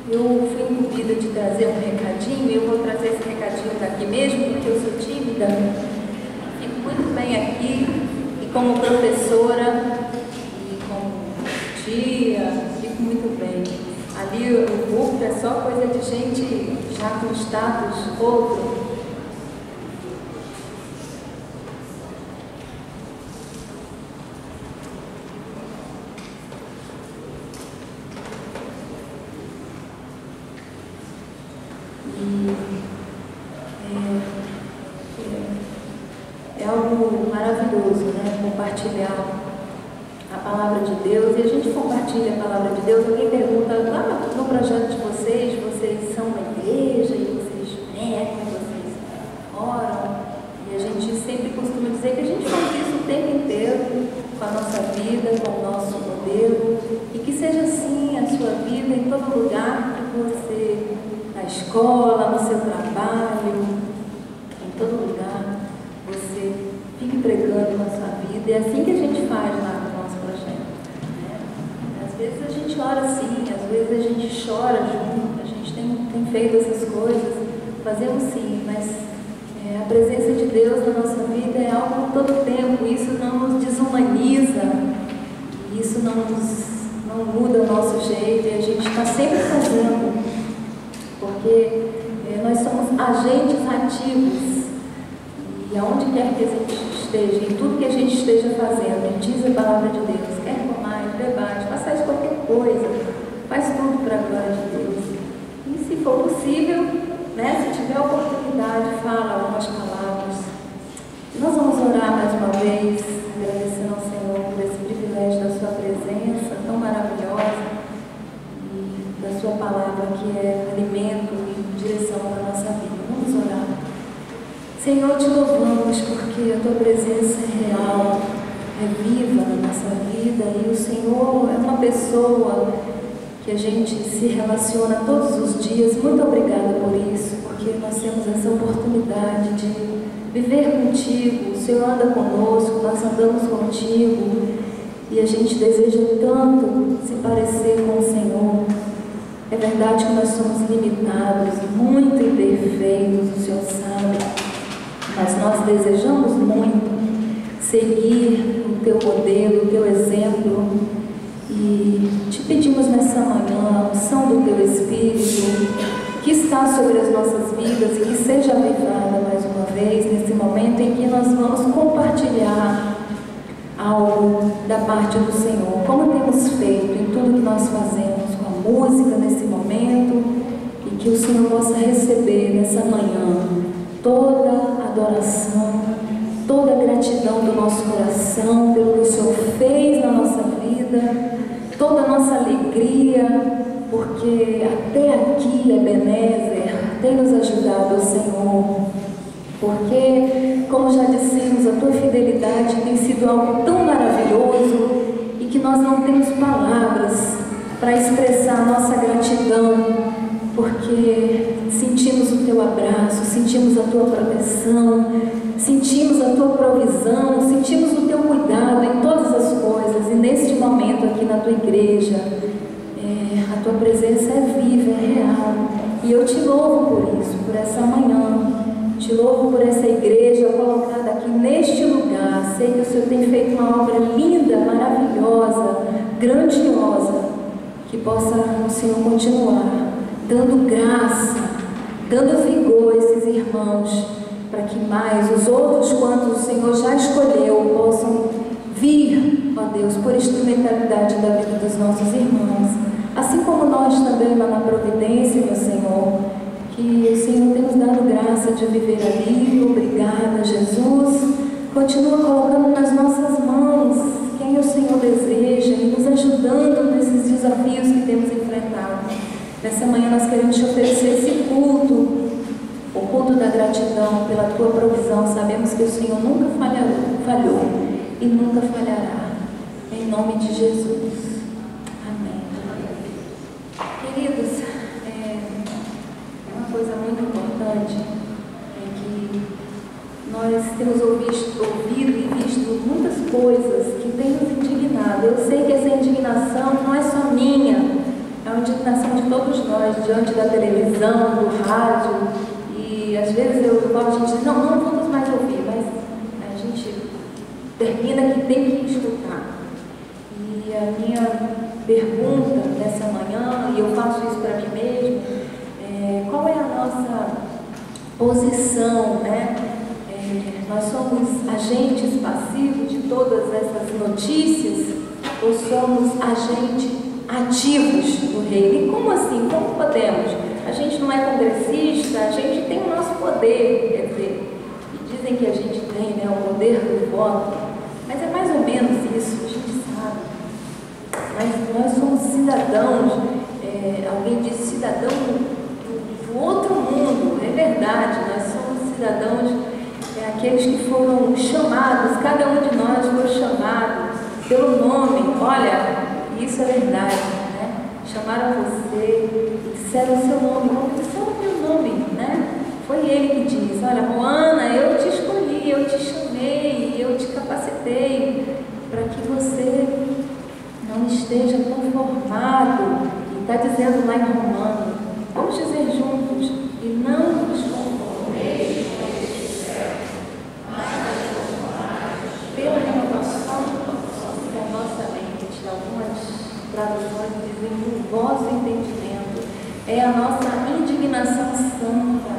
Eu fui incumbida de trazer um recadinho, e eu vou trazer esse recadinho daqui mesmo, porque eu sou tímida. Fico muito bem aqui, e como professora, e como tia, fico muito bem. Ali o púlpito é só coisa de gente já com status outro. É algo maravilhoso, né? Compartilhar a palavra de Deus. E a gente compartilha a palavra de Deus. Alguém pergunta, no projeto de vocês são uma igreja, e vocês pregam, vocês oram. E a gente sempre costuma dizer que a gente faz isso o tempo inteiro, com a nossa vida, com o nosso modelo. E que seja assim a sua vida em todo lugar que você, na escola, no seu trabalho, em todo lugar, você fique pregando na sua vida. É assim que a gente faz lá no nosso projeto, né? Às vezes a gente ora assim, às vezes a gente chora junto, a gente tem feito essas coisas, fazemos sim, mas a presença de Deus na nossa vida é algo todo tempo. Isso não nos desumaniza, isso não muda o nosso jeito, e a gente está sempre fazendo, porque nós somos agentes ativos. E aonde quer que a gente esteja, em tudo que a gente esteja fazendo, diz a palavra de Deus, quer comais, bebais, façais qualquer coisa, faz tudo para a glória de Deus. E se for possível, né, se tiver oportunidade, fala algumas palavras. Nós vamos orar mais uma vez, agradecendo ao Senhor por esse privilégio da sua presença tão maravilhosa e da sua palavra, que é alimento e direção da nossa vida. Vamos orar. Senhor, te louvamos porque a tua presença é real, é viva na nossa vida, e o Senhor é uma pessoa que a gente se relaciona todos os dias. Muito obrigada por isso, porque nós temos essa oportunidade de viver contigo. O Senhor anda conosco, nós andamos contigo, e a gente deseja tanto se parecer com o Senhor. É verdade que nós somos limitados, muito imperfeitos, o Senhor sabe, mas nós desejamos muito seguir o teu modelo, o teu exemplo, e te pedimos nessa manhã a unção do teu Espírito que está sobre as nossas vidas, e que seja avivada mais uma vez nesse momento em que nós vamos compartilhar algo da parte do Senhor, como temos feito em tudo que nós fazemos com a música nesse momento, e que o Senhor possa receber nessa manhã toda a adoração, toda a gratidão do nosso coração pelo que o Senhor fez na nossa vida, toda a nossa alegria, porque até aqui, Ebenezer, tem nos ajudado o Senhor, porque, como já dissemos, a tua fidelidade tem sido algo tão maravilhoso, e que nós não temos palavras para expressar a nossa gratidão, porque sentimos o teu abraço, sentimos a tua proteção, sentimos a tua provisão, sentimos o teu cuidado em todas as coisas. E neste momento aqui na tua igreja, a tua presença é viva, é real, e eu te louvo por isso, por essa manhã, te louvo por essa igreja colocada aqui neste lugar. Sei que o Senhor tem feito uma obra linda, maravilhosa, grandiosa, que possa o Senhor continuar dando graça, dando vigor a esses irmãos, para que mais os outros, quantos o Senhor já escolheu, possam vir, ó Deus, por instrumentalidade da vida dos nossos irmãos, assim como nós também lá na providência, meu Senhor, que o Senhor tem nos dado graça de viver ali. Obrigada, Jesus. Continua colocando nas nossas mãos quem o Senhor deseja e nos ajudando nesses desafios que temos enfrentado. Nessa manhã nós queremos te oferecer esse culto, o culto da gratidão pela tua provisão. Sabemos que o Senhor nunca falhou e nunca falhará. Em nome de Jesus. Amém. Queridos, uma coisa muito importante é que nós temos ouvido e visto muitas coisas que têm nos indignado. Eu sei que essa indignação não é só minha, é de indignação de todos nós diante da televisão, do rádio, e às vezes eu falo, a gente diz, não vamos mais ouvir, mas a gente termina que tem que escutar. E a minha pergunta nessa manhã, e eu faço isso para mim mesma, qual é a nossa posição, né? Nós somos agentes passivos de todas essas notícias ou somos agentes ativos do reino? E como assim? Como podemos? A gente não é congressista, a gente tem o nosso poder, quer dizer, e dizem que a gente tem, né, o poder do voto, mas é mais ou menos isso, a gente sabe. Mas nós somos cidadãos, alguém disse cidadão do outro mundo, é verdade, nós somos cidadãos, aqueles que foram chamados, cada um de nós foi chamado pelo nome. Olha, isso é verdade, né? Chamaram você e disseram o seu nome, como disseram o meu nome, né? Foi ele que disse, olha, Moana, eu te escolhi, eu te chamei, eu te capacitei para que você não esteja conformado. E está dizendo lá em Romanos, vamos dizer juntos, e não nos conformeis com este céu, mas pela renovação da nossa mente. Algumas traduções dizem o vosso entendimento, é a nossa indignação santa,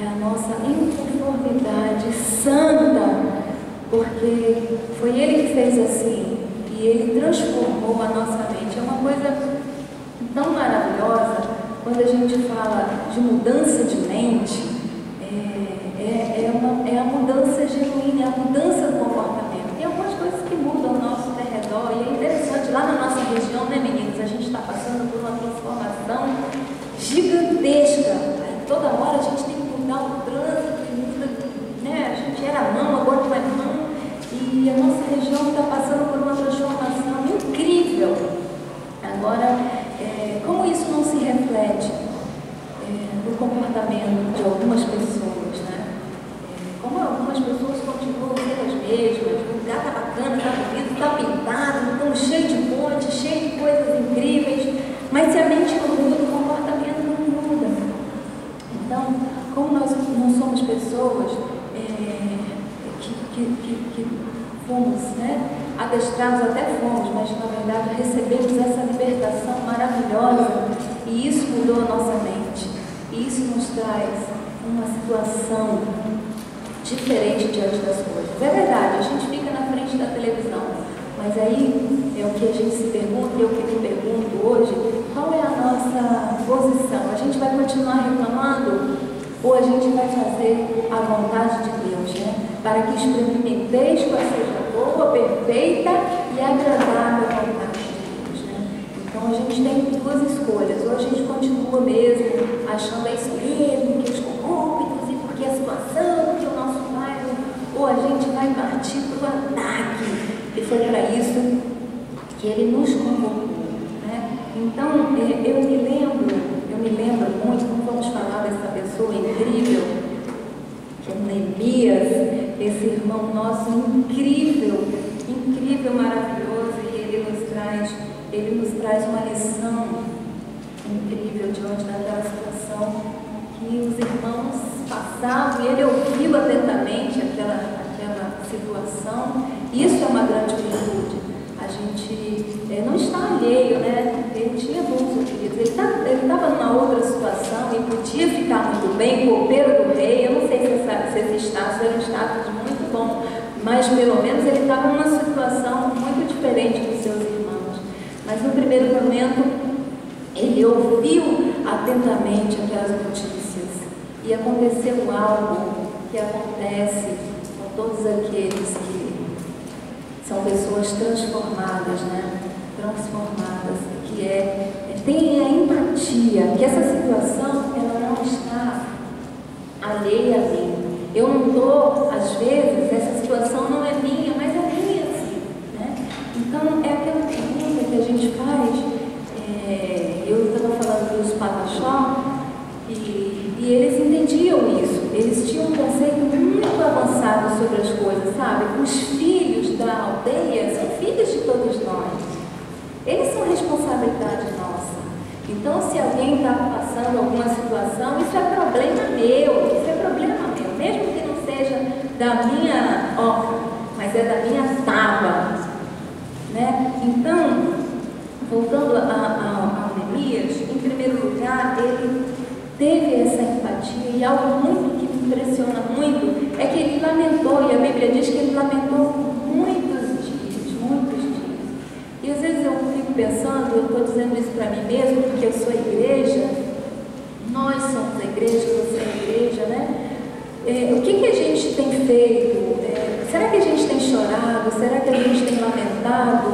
é a nossa inconformidade santa, porque foi Ele que fez assim, e Ele transformou a nossa mente. É uma coisa tão maravilhosa quando a gente fala de mudança de mente, é a mudança genuína, é a mudança do comportamento. Tem algumas coisas que mudam ao nosso redor, e é interessante, lá na nossa região, né, meninos, a gente está passando por uma transformação gigantesca. Toda hora a gente tem que mudar o trânsito, né? A gente era mão, agora não é mão, e a nossa região está passando por uma transformação incrível. Agora, como isso não se reflete no comportamento de algumas pessoas, né? Como algumas pessoas continuam sendo as mesmas, o lugar está bacana, está bonito, está pintado, estamos cheio de pontes, cheio de coisas incríveis, mas se a mente não muda, o comportamento não muda. Então, como nós não somos pessoas que fomos, né, adestrados, até fomos, mas na verdade recebemos essa libertação maravilhosa, e isso mudou a nossa mente, e isso nos traz uma situação diferente diante das coisas. É verdade, a gente fica na frente da televisão, mas aí é o que a gente se pergunta, e eu que me pergunto hoje, qual é a nossa posição? A gente vai continuar reclamando ou a gente vai fazer a vontade de Deus, né? Para que experimenteis qual seja boa, perfeita e agradável a vontade de Deus, né? Então a gente tem duas escolhas: ou a gente continua mesmo achando é isso mesmo, que os corruptos e porque a situação, que o nosso bairro, ou a gente vai partir para o ataque, e foi para isso que Ele nos convocou, né? Então eu me lembro muito, como vamos falar dessa pessoa incrível, que é Neemias, esse irmão nosso incrível, maravilhoso, e ele nos traz uma lição incrível diante daquela situação que os irmãos passavam, e ele ouviu atentamente aquela situação. Isso é uma grande virtude. A gente não está alheio, né? Ele tinha bons ouvidos, ele estava numa outra situação e podia ficar muito bem, copeiro do rei. Eu não sei se esse status era um status muito bom, mas pelo menos ele estava numa situação muito diferente dos seus irmãos. Mas no primeiro momento ele ouviu atentamente aquelas notícias, e aconteceu algo que acontece com todos aqueles que são pessoas transformadas, né? Transformadas, que tem a empatia, que essa situação ela não está alheia a mim. Eu não estou, às vezes, essa situação não é minha, mas é minha, assim, né? Então é aquela pergunta que a gente faz. Eu estava falando dos pataxó, e eles entendiam isso, eles tinham um conceito muito avançado sobre as coisas, sabe? Os filhos da aldeia são filhos de todos nós, eles são responsabilidade nossa. Então, se alguém está passando alguma situação, isso é problema meu, mesmo que não seja da minha obra, mas é da minha tábua, né? Então, voltando a Neemias, em primeiro lugar, ele teve essa empatia, e algo muito que me impressiona muito é que ele lamentou, e a Bíblia diz que ele lamentou muitos dias. E às vezes eu fico pensando, eu estou dizendo isso para mim mesmo, porque eu sou a igreja, nós somos a igreja, você é a igreja, né? O que a gente tem feito? Será que a gente tem chorado? Será que a gente tem lamentado?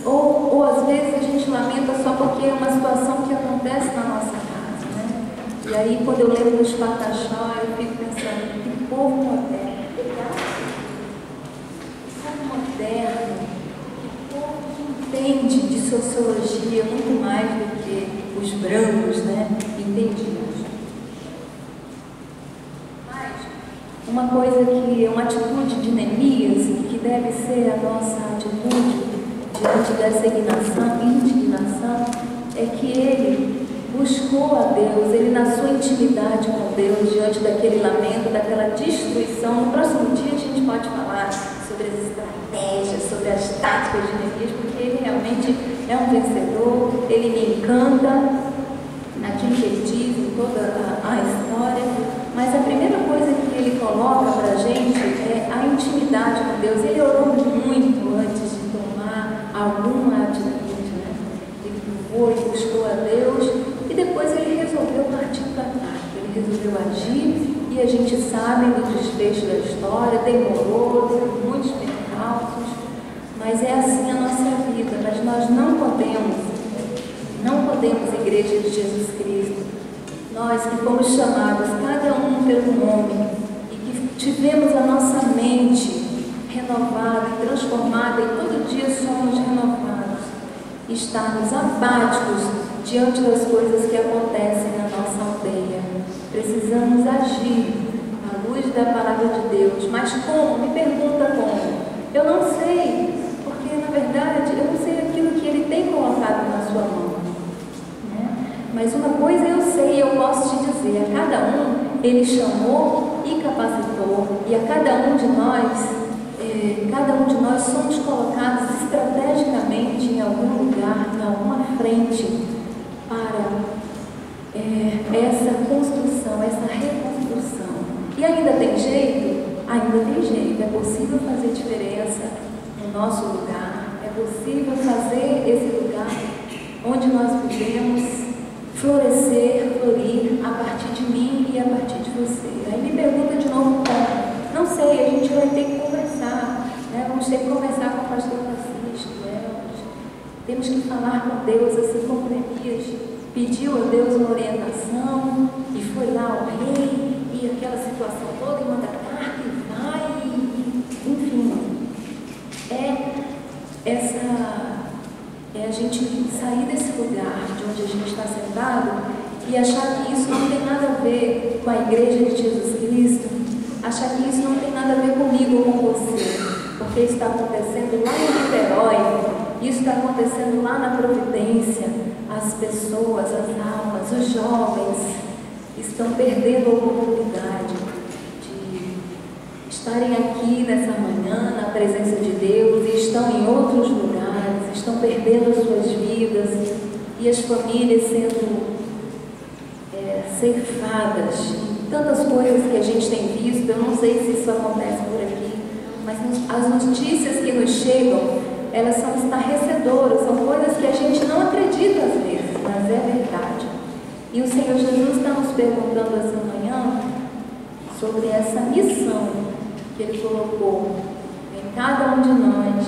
Ou às vezes a gente lamenta só porque é uma situação que acontece na nossa casa, né? E aí quando eu lembro dos Pataxó, eu fico pensando, que povo moderno, que povo moderno, que povo que entende de sociologia muito mais do que os brancos, né? Entendidos. Uma coisa que é uma atitude de Neemias, que deve ser a nossa atitude diante dessa indignação, é que ele buscou a Deus, ele na sua intimidade com Deus, diante daquele lamento, daquela destruição. No próximo dia a gente pode falar sobre as estratégias, sobre as táticas de Neemias, porque ele realmente é um vencedor, ele me encanta naquilo que ele diz, em toda a história. Mas a primeira coisa que ele coloca para a gente é a intimidade com Deus. Ele orou muito antes de tomar alguma atitude, né? Ele foi, buscou a Deus e depois ele resolveu partir para o ataque. Ele resolveu agir e a gente sabe do desfecho da história, demorou, teve muitos percalços, mas é assim a nossa vida. Mas nós não podemos, Igreja de Jesus Cristo, nós que fomos chamados, cada um pelo nome, e que tivemos a nossa mente renovada e transformada, e todo dia somos renovados, estarmos apáticos diante das coisas que acontecem na nossa aldeia. Precisamos agir à luz da palavra de Deus. Mas como? Me pergunta como? Eu não sei, porque na verdade eu não sei aquilo que Ele tem colocado na sua mão. Mas uma coisa eu sei, eu posso te dizer, a cada um Ele chamou e capacitou, e a cada um de nós somos colocados estrategicamente em algum lugar, em alguma frente, para essa construção, essa reconstrução. E ainda tem jeito? Ainda tem jeito, é possível fazer diferença no nosso lugar, é possível fazer esse lugar onde nós vivemos florescer, florir a partir de mim e a partir de você. Aí me pergunta de novo como? Não sei, a gente vai ter que conversar, né? Vamos ter que conversar com o pastor Francisco, temos que falar com Deus, assim como Neemias pediu a Deus uma orientação e foi lá ao rei e aquela situação toda, e manda carta e vai, enfim, é a gente sair desse lugar de onde a gente está sentado e achar que isso não tem nada a ver com a Igreja de Jesus Cristo, achar que isso não tem nada a ver comigo ou com você, porque isso está acontecendo lá em Niterói, isso está acontecendo lá na Providência. As pessoas, as almas, os jovens estão perdendo a oportunidade de estarem aqui nessa manhã na presença de Deus e estão em outros lugares, estão perdendo as suas vidas e as famílias sendo ceifadas. Tantas coisas que a gente tem visto, eu não sei se isso acontece por aqui, mas as notícias que nos chegam, elas são estarrecedoras, são coisas que a gente não acredita às vezes, mas é verdade. E o Senhor Jesus está nos perguntando essa manhã sobre essa missão que Ele colocou em cada um de nós.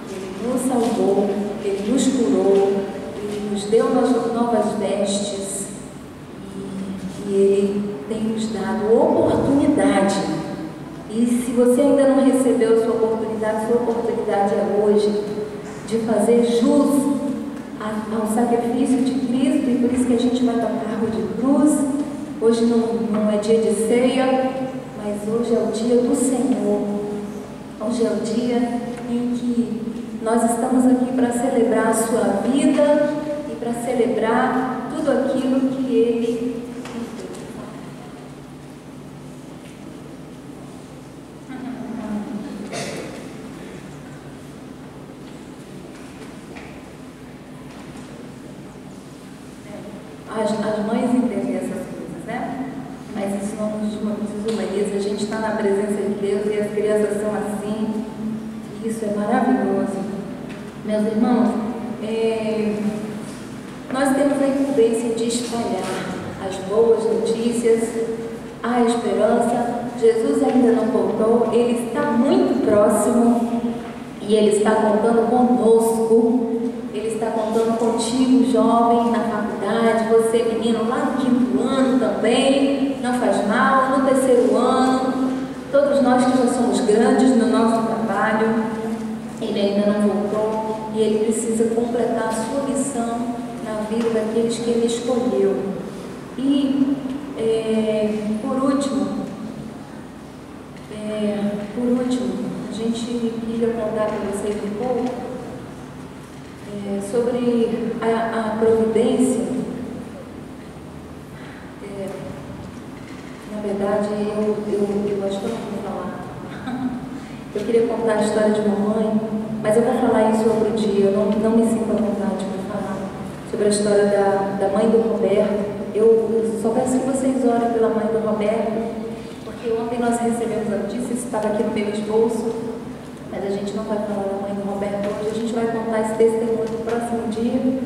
Ele nos salvou, Ele nos curou, Ele nos deu novas vestes e Ele tem nos dado oportunidade. E se você ainda não recebeu sua oportunidade é hoje de fazer jus ao sacrifício de Cristo, e por isso que a gente vai tocar o de cruz. Hoje não é dia de ceia, mas hoje é o dia do Senhor. Hoje é o dia em que nós estamos aqui para celebrar a sua vida e para celebrar celebrar tudo aquilo que Ele As mães entendem essas coisas, né? Mas isso não nos desumaniza. A gente está na presença de Deus e as crianças são assim. E isso é maravilhoso. Meus irmãos, nós temos a incumbência de espalhar as boas notícias, a esperança. Jesus ainda não voltou, Ele está muito próximo e Ele está contando conosco. Ele está contando contigo, jovem, na faculdade, você, menino, lá no 5º ano também, não faz mal, no 3º ano, todos nós que já somos grandes no nosso trabalho. Ele ainda não voltou e Ele precisa completar a sua missão na vida daqueles que Ele escolheu. E, por último, a gente queria contar para vocês um pouco sobre a providência. Na verdade, eu gosto tanto de falar. Eu queria contar a história de uma mãe, mas eu vou falar isso outro dia. Eu não me sinto à vontade para falar sobre a história da mãe do Roberto. Eu só peço que vocês orem pela mãe do Roberto, porque ontem nós recebemos a notícia, isso estava aqui no meu esboço, mas a gente não vai falar da mãe do Roberto hoje. A gente vai contar esse testemunho no próximo dia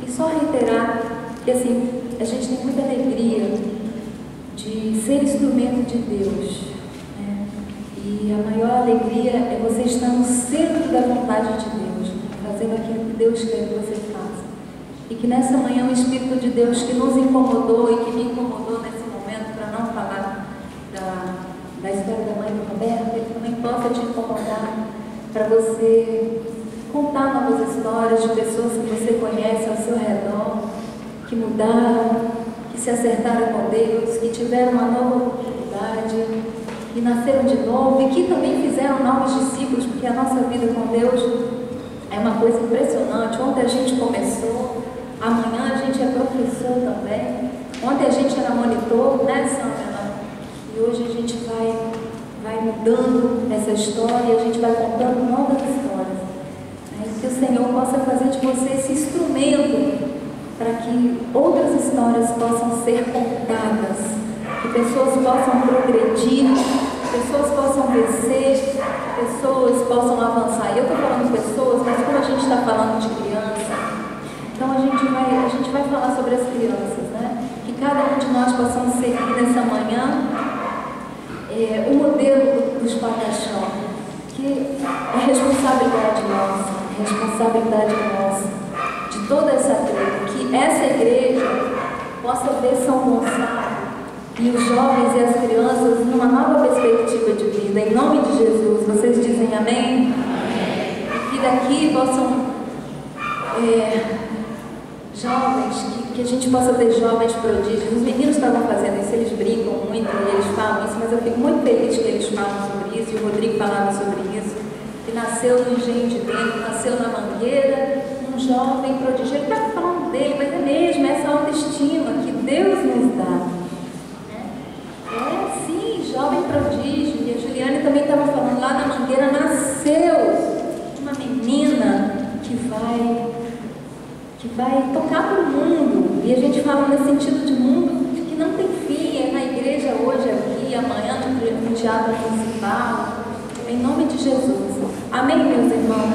e só reiterar que, assim, a gente tem muita alegria de ser instrumento de Deus, né? E a maior alegria é você estar no centro da vontade de Deus, fazendo aquilo que Deus quer que você faça. E que nessa manhã o Espírito de Deus que nos incomodou e que me incomodou nesse momento para não falar da história da mãe do Roberto, ele também possa te incomodar para você contar novas histórias de pessoas que você conhece ao seu redor, que mudaram, que se acertaram com Deus, que tiveram uma nova oportunidade, que nasceram de novo e que também fizeram novos discípulos, porque a nossa vida com Deus é uma coisa impressionante. Ontem a gente começou, amanhã a gente é professor também, ontem a gente era monitor, né, Sandra? E hoje a gente vai mudando essa história, a gente vai contando novas histórias, né? Que o Senhor possa fazer de você esse instrumento para que outras histórias possam ser contadas, que pessoas possam progredir, pessoas possam vencer, pessoas possam avançar. E eu estou falando pessoas, mas como a gente está falando de criança, então a gente vai falar sobre as crianças, né? Que cada um de nós possamos seguir nessa manhã o modelo dos Pataxó, que é responsabilidade nossa, de toda essa igreja, que essa igreja possa ver São Gonçalo e os jovens e as crianças numa nova perspectiva de vida, em nome de Jesus. Vocês dizem amém? Amém. E que daqui possam jovens, que a gente possa ter jovens prodígios. Os meninos estavam fazendo isso, eles brincam muito e eles falam isso, mas eu fico muito feliz que eles falam sobre isso, e o Rodrigo falava sobre isso, que nasceu no Engenho de Dentro, nasceu na Mangueira, um jovem prodígio. Ele está falando dele, mas é mesmo essa autoestima que Deus nos dá. Sim, jovem prodígio. E a Juliane também estava falando, lá na Mangueira nasceu uma menina que vai tocar para o mundo. E a gente fala nesse sentido de mundo que não tem fim, é na igreja hoje, aqui, amanhã no teatro municipal, em nome de Jesus. Amém, meus irmãos?